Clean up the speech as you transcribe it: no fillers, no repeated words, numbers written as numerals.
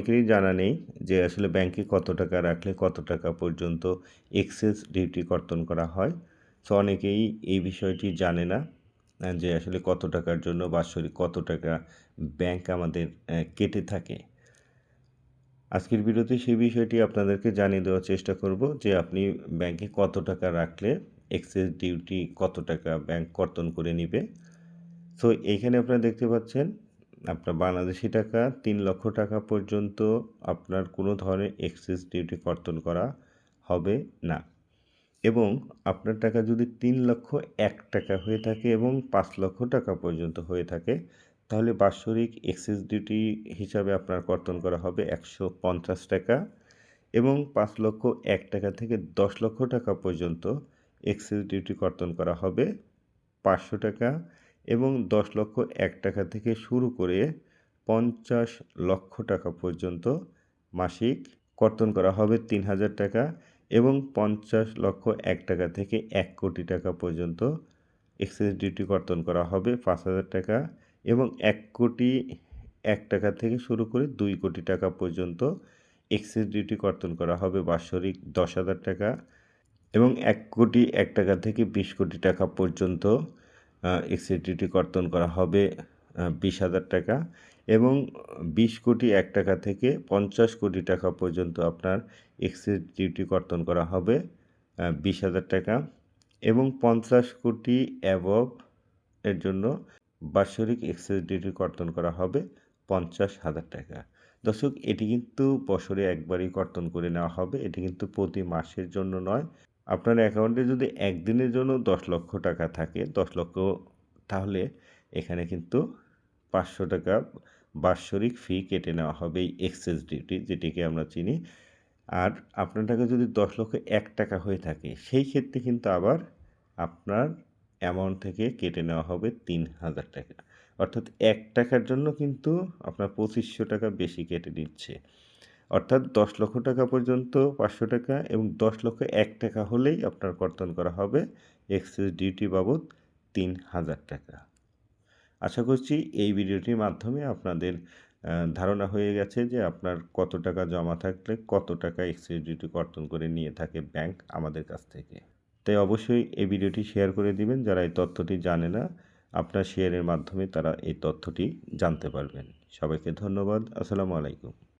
অনেকেরই জানা নেই যে আসলে ব্যাংকে কত টাকা রাখলে কত টাকা পর্যন্ত এক্সেস ডিউটি কর্তন করা হয়। সো অনেকেই এই বিষয়টি জানে না যে আসলে কত টাকার জন্য বাৎসরিক কত টাকা ব্যাংক আমাদের কেটে থাকে। আজকের ভিডিওতে সেই বিষয়টি আপনাদেরকে জানিয়ে দেওয়ার চেষ্টা করব যে আপনি ব্যাংকে কত টাকা রাখলে এক্সেস ডিউটি কত টাকা ব্যাংক কর্তন করে নিবে। সো এইখানে আপনারা দেখতে পাচ্ছেন আপনার বাংলাদেশি টাকা ৩ লক্ষ টাকা পর্যন্ত আপনার কোনো ধরনের এক্সেস ডিউটি কর্তন করা হবে না। এবং আপনার টাকা যদি ৩,০০,০০০ টাকা হয়ে থাকে এবং ৫ লক্ষ টাকা পর্যন্ত হয়ে থাকে, তাহলে বাৎসরিক এক্সেস ডিউটি হিসাবে আপনার কর্তন করা হবে ১৫০ টাকা এবং ৫,০০,০০০ টাকা থেকে ১০ লক্ষ টাকা পর্যন্ত এক্সেস ডিউটি কর্তন করা হবে ৫০০ টাকা এবং ১০,০০,০০০ টাকা থেকে শুরু করে ৫০ লক্ষ টাকা পর্যন্ত মাসিক কর্তন করা হবে ৩,০০০ টাকা এবং ৫০,০০,০০০ টাকা থেকে ১ কোটি টাকা পর্যন্ত এক্সেস ডিউটি কর্তন করা হবে ৫,০০০ টাকা এবং ১,০০,০০,০০০ টাকা থেকে শুরু করে ২ কোটি টাকা পর্যন্ত এক্সেস ডিউটি কর্তন করা হবে বাৎসরিক ১০,০০০ টাকা এবং ১,০০,০০,০০০ টাকা থেকে ২০ কোটি টাকা পর্যন্ত এক্সেস ডিউটি কর্তন করা হবে ২০,০০০ টাকা এবং ২০,০০,০০,০০০ টাকা থেকে ৫০ কোটি টাকা পর্যন্ত আপনার এক্সেস ডিউটি কর্তন করা হবে ২০,০০০ টাকা এবং ৫০ কোটি অ্যাবভ এর জন্য বাৎসরিক এক্সেস ডিউটি কর্তন করা হবে ৫০,০০০ টাকা। দর্শক, এটি কিন্তু বছরে একবারই কর্তন করে নেওয়া হবে, এটি কিন্তু প্রতি মাসের জন্য নয়। আপনার অ্যাকাউন্টে যদি একদিনের জন্য ১০ লক্ষ টাকা থাকে ১০ লক্ষ, তাহলে এখানে কিন্তু ৫০০ টাকা বাৎসরিক ফি কেটে নেওয়া হবে এই এক্সেস ডিউটি, যেটিকে আমরা চিনি। আর আপনার টাকা যদি ১০,০০,০০০ টাকা হয়ে থাকে, সেই ক্ষেত্রে কিন্তু আবার আপনার অ্যামাউন্ট থেকে কেটে নেওয়া হবে ৩,০০০ টাকা। অর্থাৎ ১ টাকার জন্য কিন্তু আপনার ২৫০০ টাকা বেশি কেটে নিচ্ছে। অর্থাৎ ১০ লক্ষ টাকা পর্যন্ত ৫০০ টাকা এবং ১০,০০,০০০ টাকা হলেই আপনার কর্তন করা হবে এক্সেস ডিউটি বাবদ ৩,০০০ টাকা। আশা করছি এই ভিডিওটির মাধ্যমে আপনাদের ধারণা হয়ে গেছে যে আপনার কত টাকা জমা থাকলে কত টাকা এক্সেস ডিউটি কর্তন করে নিয়ে থাকে ব্যাংক আমাদের কাছ থেকে। তাই অবশ্যই এই ভিডিওটি শেয়ার করে দিবেন। যারা এই তথ্যটি জানে না, আপনার শেয়ারের মাধ্যমে তারা এই তথ্যটি জানতে পারবেন। সবাইকে ধন্যবাদ। আসসালামু আলাইকুম।